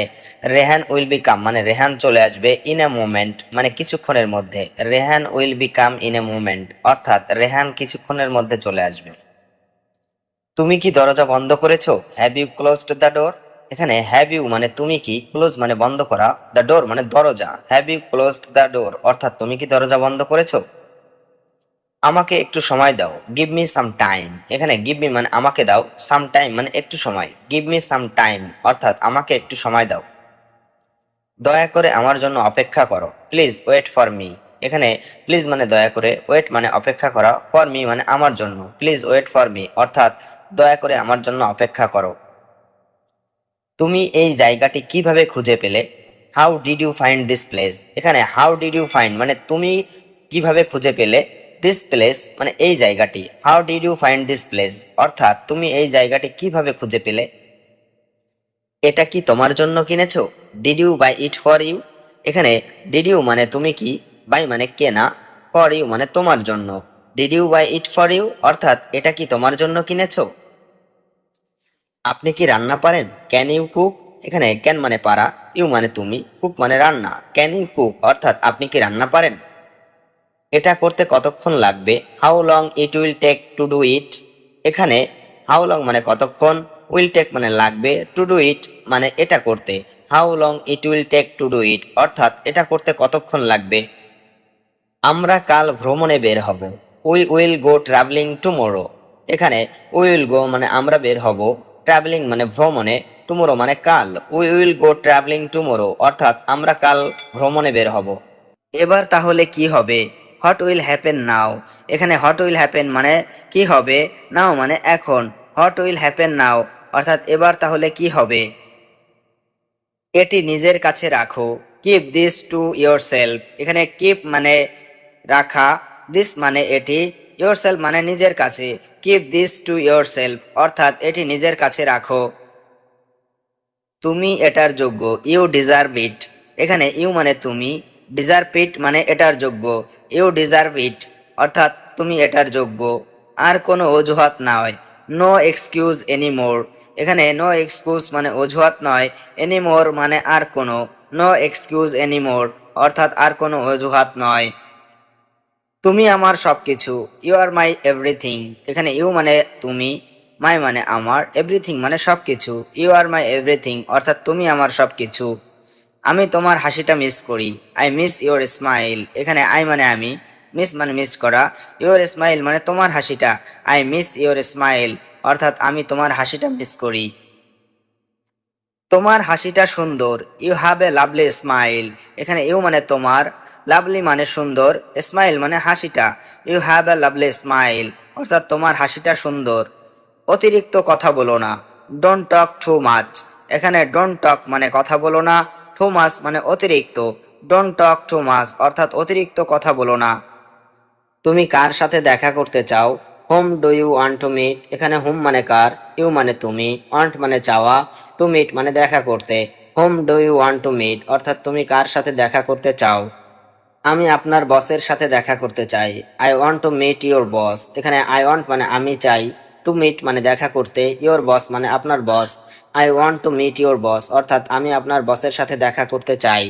রেহান উইল বি কাম মানে রেহান চলে আসবে, ইন আ মোমেন্ট মানে কিছুক্ষণের মধ্যে। Rehan will be come in a moment অর্থাৎ রেহান কিছুক্ষণের মধ্যে চলে আসবে। তুমি কি দরজা বন্ধ করেছো? Have you closed the door? এখানে হ্যাভ ইউ মানে তুমি কি, ক্লোজ মানে বন্ধ করা, দ্য ডোর মানে দরজা। Have you closed the door অর্থাৎ তুমি কি দরজা বন্ধ করেছো? আমাকে একটু সময় দাও, গিভ মি সাম টাইম। এখানে গিভ মি মানে আমাকে দাও, সাম টাইম মানে একটু সময়। গিভ মি সাম টাইম অর্থাৎ আমাকে একটু সময় দাও। দয়া করে আমার জন্য অপেক্ষা করো, প্লিজ ওয়েট ফর মি। এখানে প্লিজ মানে দয়া করে, ওয়েট মানে অপেক্ষা করা, ফর মি মানে আমার জন্য। প্লিজ ওয়েট ফর মি অর্থাৎ দয়া করে আমার জন্য অপেক্ষা করো। তুমি এই জায়গাটি কিভাবে খুঁজে পেলে? How did you find this place. এখানে হাউ ডিড ইউ ফাইন্ড মানে তুমি কিভাবে খুঁজে পেলে, দিস প্লেস মানে এই জায়গাটি। How did you find this place অর্থাৎ তুমি এই জায়গাটি কিভাবে খুঁজে পেলে? এটা কি তোমার জন্য কিনেছো? Did you buy it for you. এখানে ডিড ইউ মানে তুমি কি, বাই মানে কেনা, ফর ইউ মানে তোমার জন্য। Did you buy it for you অর্থাৎ এটা কি তোমার জন্য কিনেছো? আপনি কি রান্না পারেন? Can you cook. এখানে ক্যান মানে পারা, ইউ মানে তুমি, কুক মানে রান্না। ক্যান ইউ কুক অর্থাৎ আপনি কি রান্না পারেন? এটা করতে কতক্ষণ লাগবে? How long it will take to do it. এখানে হাউ লং মানে কতক্ষণ, উইল টেক মানে লাগবে, টু ডু ইট মানে এটা করতে। How long it will take to do it অর্থাৎ এটা করতে কতক্ষণ লাগবে। আমরা কাল ভ্রমণে বের হব, we will go travelling tomorrow. এখানে উইল গো মানে আমরা বের হব, ট্রাভেলিং মানে ভ্রমণে, টুমোরো মানে কাল। We will go travelling tomorrow অর্থাৎ আমরা কাল ভ্রমণে বের হব। এবার তাহলে কি হবে? হোয়াট উইল হ্যাপেন নাও। এখানে হোয়াট উইল হ্যাপেন মানে কি হবে, নাও মানে এখন। হোয়াট উইল হ্যাপেন নাও অর্থাৎ এবার তাহলে কি হবে। এটি নিজের কাছে রাখো, keep this to your self. এখানে কিপ মানে রাখা, দিস মানে এটি, ইয়োর সেলফ মানে নিজের কাছে। Keep this to your self অর্থাৎ এটি নিজের কাছে রাখো। তুমি এটার যোগ্য, ইউ ডিজার্ভ ইট। এখানে ইউ মানে তুমি, ডিজার্ভ ইট মানে এটার যোগ্য। ইউ ডিজার্ভ ইট অর্থাৎ তুমি এটার যোগ্য। আর কোনো অজুহাত নয়, নো এক্সকিউজ এনিমোর। এখানে নো এক্সকিউজ মানে অজুহাত নয়, এনিমোর মানে আর কোনো। নো এক্সকিউজ এনিমোর অর্থাৎ আর কোনো অজুহাত নয়। তুমি আমার সব কিছু, ইউ আর মাই এভরিথিং। এখানে ইউ মানে তুমি, মাই মানে আমার, এভরিথিং মানে সব কিছু। ইউ আর মাই এভরিথিং অর্থাৎ তুমি আমার সব কিছু। আমি তোমার হাসিটা মিস করি, আই মিস ইউর স্মাইল। এখানে আই মানে আমি, মিস মানে মিস করা, ইউর স্মাইল মানে তোমার হাসিটা। আই মিস ইউর স্মাইল অর্থাৎ আমি তোমার হাসিটা মিস করি। তোমার হাসিটা সুন্দর, you have a lovely smile. এখানে ইউ মানে তোমার, লাভলি মানে সুন্দর, স্মাইল মানে হাসিটা। You have a lovely smile অর্থাৎ তোমার হাসিটা সুন্দর। অতিরিক্ত কথা বলো না, ডোন্ট টক টু মাচ। এখানে ডোন্ট টক মানে কথা বলো না, টু মাচ মানে অতিরিক্ত। ডোন্ট টক টু মাচ অর্থাৎ অতিরিক্ত কথা বলো না। তুমি কার সাথে দেখা করতে চাও? Whom do you want to meet. এখানে হোম মানে কার, ইউ মানে তুমি, ওয়ান্ট মানে চাওয়া, টু মিট মানে দেখা করতে। Whom do you want to meet অর্থাৎ তুমি কার সাথে দেখা করতে চাও? আমি আপনার বসের সাথে দেখা করতে চাই, I want to meet your boss. এখানে আই ওয়ান্ট মানে আমি চাই, টু মিট মানে দেখা করতে, ইউর বস মানে আপনার boss. I want to meet your boss অর্থাৎ আমি আপনার বসের সাথে দেখা করতে চাই।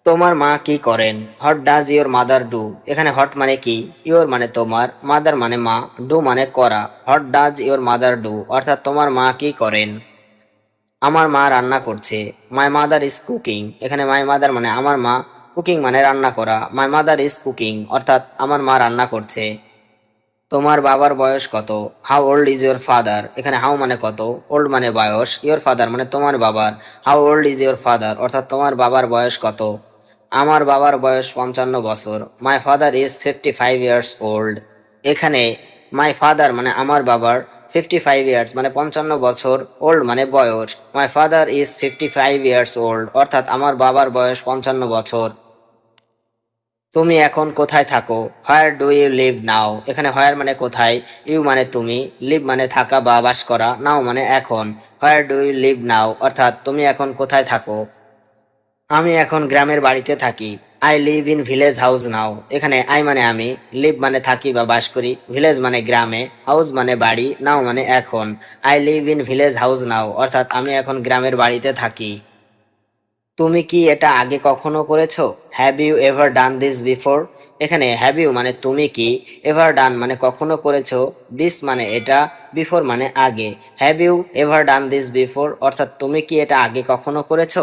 তোমার মা কি করেন? What does your mother do. এখানে হট মানে কি, ইউর মানে তোমার, মাদার মানে মা, ডু মানে করা। What does your mother do অর্থাৎ তোমার মা কি করেন? আমার মা রান্না করছে, মাই মাদার ইজ কুকিং। এখানে মাই মাদার মানে আমার মা, কুকিং মানে রান্না করা। মাই মাদার ইজ কুকিং অর্থাৎ আমার মা রান্না করছে। তোমার বাবার বয়স কত? How old is your father. এখানে হাউ মানে কত, ওল্ড মানে বয়স, ইউর ফাদার মানে তোমার বাবার। How old is your father অর্থাৎ তোমার বাবার বয়স কত? আমার বাবার বয়স 55 বছর। My father is 55 years old. এখানে মাই ফাদার মানে আমার বাবার, 55 ইয়ার্স মানে 55 বছর, ওল্ড মানে বয়স। My father is 55 years old অর্থাৎ আমার বাবার বয়স 55 বছর। তুমি এখন কোথায় থাকো? হোয়ার ডু ইউ লিভ নাও। এখানে হোয়ার মানে কোথায়, ইউ মানে তুমি, লিভ মানে থাকা বা বাস করা, নাও মানে এখন। হোয়ার ডু ইউ লিভ নাও অর্থাৎ তুমি এখন কোথায় থাকো? আমি এখন গ্রামের বাড়িতে থাকি, I live in village house now. এখানে আই মানে আমি, লিভ মানে থাকি বা বাস করি, ভিলেজ মানে গ্রামে, হাউস মানে বাড়ি, নাও মানে এখন। I live in village house now অর্থাৎ আমি এখন গ্রামের বাড়িতে থাকি। তুমি কি এটা আগে কখনো করেছো? Have you ever done this before? এখানে হ্যাভ ইউ মানে তুমি কি, এভার ডান মানে কখনো করেছো, দিস মানে এটা, বিফোর মানে আগে। Have you ever done this before অর্থাৎ তুমি কি এটা আগে কখনো করেছো?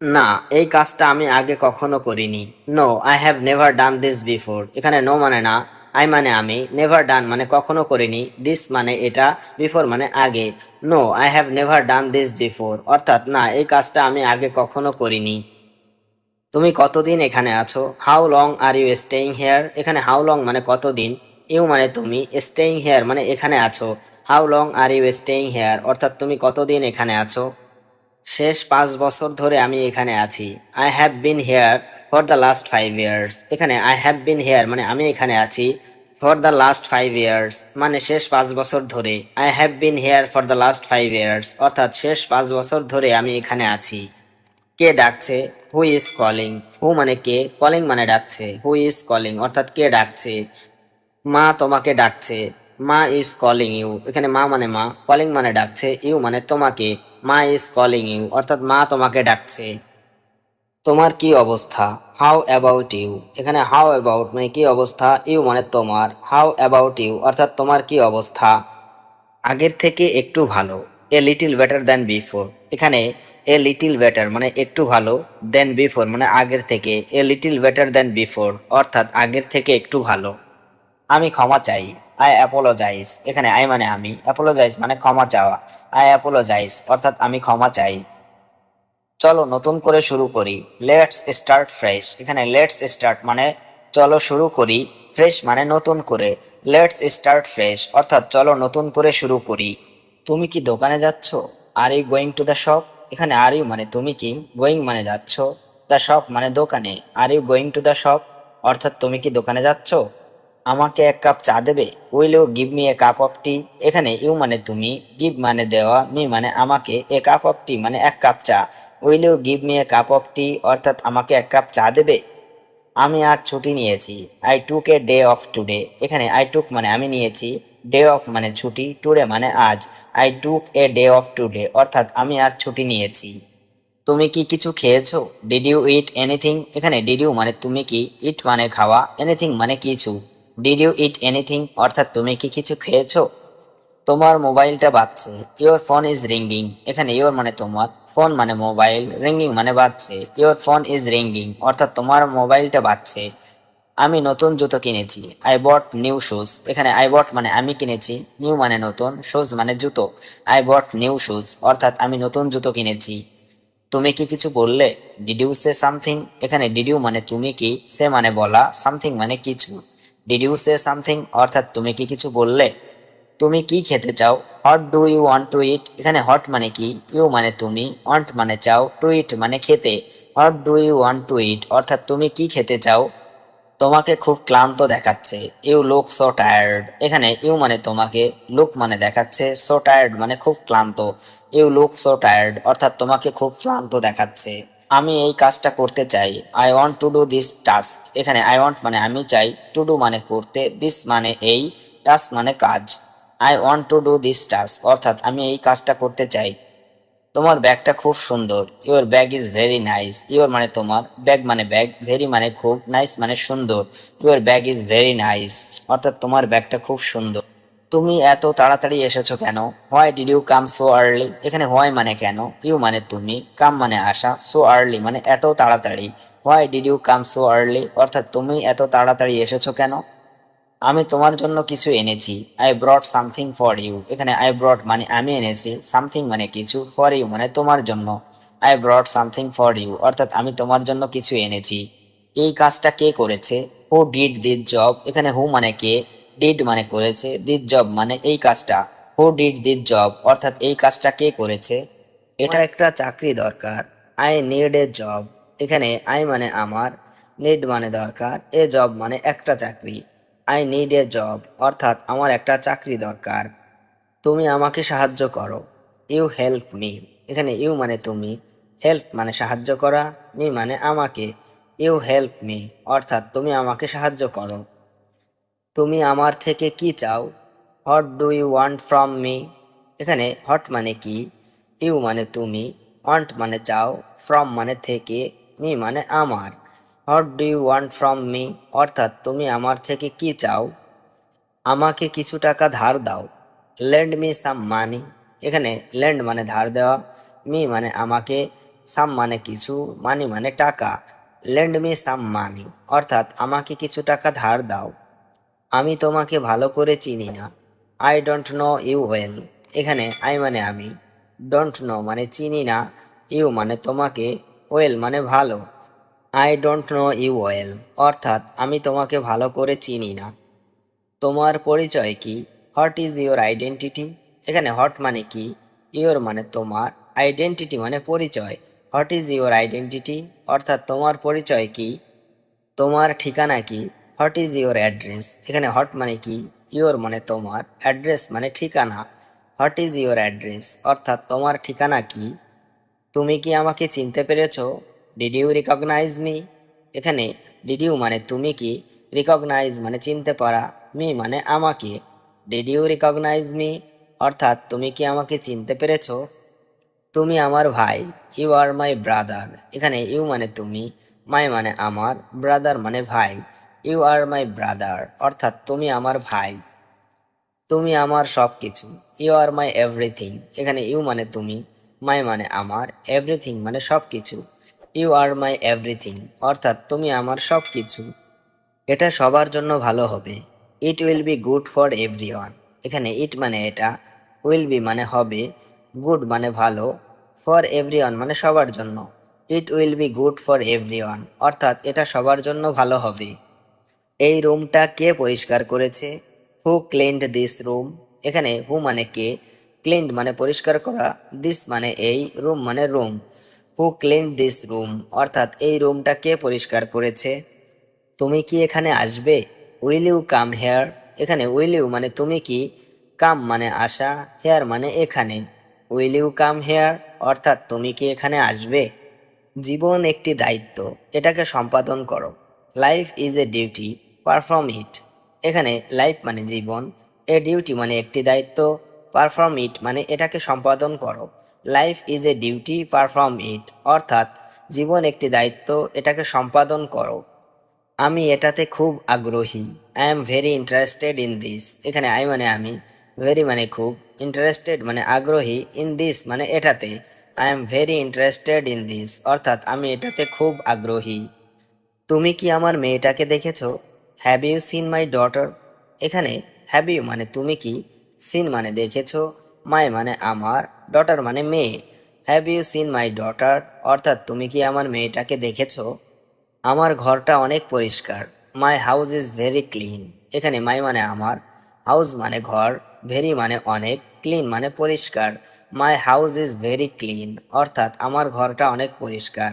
না, এই কাজটা আমি আগে কখনো করিনি। No, I have never done this before. এখানে নো মানে না, আই মানে আমি, নেভার ডান মানে কখনো করিনি, দিস মানে এটা, বিফোর মানে আগে। No, I have never done this before অর্থাৎ না, এই কাজটা আমি আগে কখনো করিনি। তুমি কতদিন এখানে আছো? How long are you staying here? এখানে হাউ লং মানে কতদিন, ইউ মানে তুমি, স্টেইং হেয়ার মানে এখানে আছো। How long are you staying here অর্থাৎ তুমি কতদিন এখানে আছো? শেষ 5 বছর ধরে আমি এখানে আছি। I have been here for the last 5 years. এখানে আই হ্যাভ বিন হেয়ার মানে আমি এখানে আছি, ফর দ্য লাস্ট 5 ইয়ার্স মানে শেষ 5 বছর ধরে। I have been here for the last 5 years অর্থাৎ শেষ 5 বছর ধরে আমি এখানে আছি। কে ডাকছে? Who is calling? হু মানে কে, কলিং মানে ডাকছে, হু ইজ কলিং অর্থাৎ কে ডাকছে। মা তোমাকে ডাকছে, মা ইজ কলিং ইউ। এখানে মা মানে মা, কলিং মানে ডাকছে, ইউ মানে তোমাকে, মা ইজ কলিং ইউ অর্থাৎ মা তোমাকে ডাকছে। তোমার কি অবস্থা? How about you? এখানে হাউ অ্যাবাউট মানে কি অবস্থা, ইউ মানে তোমার, হাউ অ্যাবাউট ইউ অর্থাৎ তোমার কি অবস্থা। আগের থেকে একটু ভালো, a little better than before. এখানে এ লিটিল বেটার মানে একটু ভালো, দেন বিফোর মানে আগের থেকে, a little better than before অর্থাৎ আগের থেকে একটু ভালো। আমি ক্ষমা চাই, আই অ্যাপোলোজাইজ। এখানে আই মানে আমি, অ্যাপোলোজাইজ মানে ক্ষমা চাওয়া, আই অ্যাপোলোজাইজ অর্থাৎ আমি ক্ষমা চাই। চলো নতুন করে শুরু করি, লেটস স্টার্ট ফ্রেশ। এখানে লেটস স্টার্ট মানে চলো শুরু করি, ফ্রেশ মানে নতুন করে। লেটস স্টার্ট ফ্রেশ অর্থাৎ চলো নতুন করে শুরু করি। তুমি কি দোকানে যাচ্ছ? Are you going to the shop? এখানে আর ইউ মানে তুমি কি, গোয়িং মানে যাচ্ছ, দ্য শপ মানে দোকানে। Are you going to the shop অর্থাৎ তুমি কি দোকানে যাচ্ছ? আমাকে এক কাপ চা দেবে? Will you give me a cup of tea? এখানে ইউ মানে তুমি, গিভ মানে দেওয়া, মি মানে আমাকে, এ কাপ অফ টি মানে এক কাপ চা। Will you give me a cup of tea অর্থাৎ আমাকে এক কাপ চা দেবে? আমি আজ ছুটি নিয়েছি, I took a day off today. এখানে আই টুক মানে আমি নিয়েছি, ডে অফ মানে ছুটি, টুডে মানে আজ। I took a day off today অর্থাৎ আমি আজ ছুটি নিয়েছি। তুমি কি কিছু খেয়েছো? Did you eat anything? এখানে ডিড ইউ মানে তুমি কি, ইট মানে খাওয়া, এনিথিং মানে কিছু। ডিড ইউ ইট এনিথিং অর্থাৎ তুমি কি কিছু খেয়েছো? তোমার মোবাইলটা বাজছে, ইওর ফোন ইজ রিঙ্গিং। এখানে ইওর মানে তোমার, ফোন মানে মোবাইল, রিঙ্গিং মানে বাজছে, ইওর ফোন ইজ রিঙ্গিং অর্থাৎ তোমার মোবাইলটা বাজছে। আমি নতুন জুতো কিনেছি, আই বট নিউ শুজ। এখানে আই বট মানে আমি কিনেছি, নিউ মানে নতুন, শুজ মানে জুতো। আই বট নিউ শুজ অর্থাৎ আমি নতুন জুতো কিনেছি। তুমি কি কিছু বললে? Did you say something? এখানে ডিড ইউ মানে তুমি কি, সে মানে বলা, সামথিং মানে কিছু। ডিড ইউ সে সামথিং অর্থাৎ তুমি কি কিছু বললে? তুমি কি খেতে চাও? What do you want to eat? এখানে হট মানে কি, ইউ মানে তুমি, ওয়ান্ট মানে চাও, টু ইট মানে খেতে। What do you want to eat অর্থাৎ তুমি কি খেতে চাও? তোমাকে খুব ক্লান্ত দেখাচ্ছে, ইউ লুক সো টায়ার্ড। এখানে ইউ মানে তোমাকে, লুক মানে দেখাচ্ছে, সো টায়ার্ড মানে খুব ক্লান্ত। ইউ লুক সো টায়ার্ড অর্থাৎ তোমাকে খুব ক্লান্ত দেখাচ্ছে। আমি এই কাজটা করতে চাই, I want to do this task. এখানে আই ওয়ান্ট মানে আমি চাই, টু ডু মানে করতে, দিস মানে এই, টাস্ক মানে কাজ। I want to do this task অর্থাৎ আমি এই কাজটা করতে চাই। তোমার ব্যাগটা খুব সুন্দর, your bag is very nice. Your মানে তোমার, ব্যাগ মানে ব্যাগ, ভেরি মানে খুব, নাইস মানে সুন্দর। Your bag is very nice অর্থাৎ তোমার ব্যাগটা খুব সুন্দর। তুমি এত তাড়াতাড়ি এসেছো কেন? Why did you come so early? এখানে হোয়াই মানে কেন, ইউ মানে তুমি, কাম মানে আসা, সো আর্লি মানে এত তাড়াতাড়ি। Why did you come so early অর্থাৎ তুমি এত তাড়াতাড়ি এসেছো কেন? আমি তোমার জন্য কিছু এনেছি, I brought something for you. এখানে আই ব্রট মানে আমি এনেছি, সামথিং মানে কিছু, ফর ইউ মানে তোমার জন্য। I brought something for you অর্থাৎ আমি তোমার জন্য কিছু এনেছি। এই কাজটা কে করেছে? Who did this job? এখানে হু মানে কে, ডিড মানে করেছে, দিস জব মানে এই কাজটা। হু ডিড দিস জব অর্থাৎ এই কাজটা কে করেছে? এটা একটা চাকরি দরকার, আই নিড এ জব। এখানে আই মানে আমার, নিড মানে দরকার, এ জব মানে একটা চাকরি। আই নিড এ জব অর্থাৎ আমার একটা চাকরি দরকার। তুমি আমাকে সাহায্য করো, ইউ হেল্প মি। এখানে ইউ মানে তুমি, হেল্প মানে সাহায্য করা, মি মানে আমাকে। ইউ হেল্প মি অর্থাৎ তুমি আমাকে সাহায্য করো। তুমি আমার থেকে কি চাও? What do you want from me? এখানে হট মানে কি, ইউ মানে তুমি, ওয়ান্ট মানে চাও, ফ্রম মানে থেকে, মি মানে আমার। What do you want from me, অর্থাৎ তুমি আমার থেকে কি চাও। আমাকে কিছু টাকা ধার দাও, লেন্ড মি সাম মানি। এখানে লেন্ড মানে ধার দেওয়া, মি মানে আমাকে, সাম মানে কিছু, মানি মানে টাকা। লেন্ড মি সাম মানি অর্থাৎ আমাকে কিছু টাকা ধার দাও। আমি তোমাকে ভালো করে চিনি না, I don't know you well. এখানে আই মানে আমি, ডোন্ট নো মানে চিনি না, ইউ মানে তোমাকে, ওয়েল মানে ভালো। I don't know you well অর্থাৎ আমি তোমাকে ভালো করে চিনি না। তোমার পরিচয় কি, হোয়াট ইজ ইউর আইডেন্টিটি। এখানে হোয়াট মানে কি, ইউর মানে তোমার, আইডেন্টিটি মানে পরিচয়। হোয়াট ইজ ইউর আইডেন্টিটি অর্থাৎ তোমার পরিচয় কি। তোমার ঠিকানা কি, হোয়াট ইজ ইউর অ্যাড্রেস। এখানে হোয়াট মানে কি, ইউর মানে তোমার, অ্যাড্রেস মানে ঠিকানা। হোয়াট ইজ ইউর অ্যাড্রেস অর্থাৎ তোমার ঠিকানা কি। তুমি কি আমাকে চিনতে পেরেছো, ডিড ইউ রিকগনাইজ মি। এখানে ডিড ইউ মানে তুমি কি, রিকগনাইজ মানে চিনতে পারা, মি মানে আমাকে। ডিড ইউ রিকগনাইজ মি অর্থাৎ তুমি কি আমাকে চিনতে পেরেছো। তুমি আমার ভাই, ইউ আর মাই ব্রাদার। এখানে ইউ মানে তুমি, মাই মানে আমার, ব্রাদার মানে ভাই। ইউ আর মাই ব্রাদার অর্থাৎ তুমি আমার ভাই। তুমি আমার সব কিছু, ইউ আর মাই এভরিথিং। এখানে ইউ মানে তুমি, মাই মানে আমার, এভরিথিং মানে সব কিছু। ইউ আর মাই এভরিথিং অর্থাৎ তুমি আমার সব কিছু। এটা সবার জন্য ভালো হবে, it will be good for everyone. এখানে ইট মানে এটা, উইল বি মানে হবে, গুড মানে ভালো, ফর এভরিওয়ান মানে সবার জন্য। It will be good for everyone অর্থাৎ এটা সবার জন্য ভালো হবে। এই রুমটা কে পরিষ্কার করেছে, হু ক্লিনড দিস রুম। এখানে হু মানে কে, ক্লিনড মানে পরিষ্কার করা, দিস মানে এই, রুম মানে room. Who cleaned this room অর্থাৎ এই রুমটা কে পরিষ্কার করেছে। তুমি কি এখানে আসবে, উইল ইউ কাম হেয়ার। এখানে উইল ইউ মানে তুমি কি, কাম মানে আসা, হেয়ার মানে এখানে। উইল ইউ কাম হেয়ার অর্থাৎ তুমি কি এখানে আসবে। জীবন একটি দায়িত্ব, এটাকে সম্পাদন করো, life is a duty, perform it. এখানে লাইফ মানে জীবন, এ ডিউটি মানে একটি দায়িত্ব, পারফর্ম ইট মানে এটাকে সম্পাদন করো। Life is a duty, perform it অর্থাৎ জীবন একটি দায়িত্ব, এটাকে সম্পাদন করো। আমি এটাতে খুব আগ্রহী, I am very interested in this. এখানে আই মানে আমি, ভেরি মানে খুব, ইন্টারেস্টেড মানে আগ্রহী, ইন দিস মানে এটাতে। I am very interested in this অর্থাৎ আমি এটাতে খুব আগ্রহী। তুমি কি আমার মেয়েটাকে দেখেছো, have you seen my daughter. এখানে হ্যাভ ইউ মানে তুমি কি, সিন মানে দেখেছো, মাই মানে আমার, ডটার মানে মেয়ে। Have you seen my daughter অর্থাৎ তুমি কি আমার মেয়েটাকে দেখেছো। আমার ঘরটা অনেক পরিষ্কার, my house is very clean. এখানে মাই মানে আমার, হাউস মানে ঘর, ভেরি মানে অনেক, ক্লিন মানে পরিষ্কার। My house is very clean অর্থাৎ আমার ঘরটা অনেক পরিষ্কার।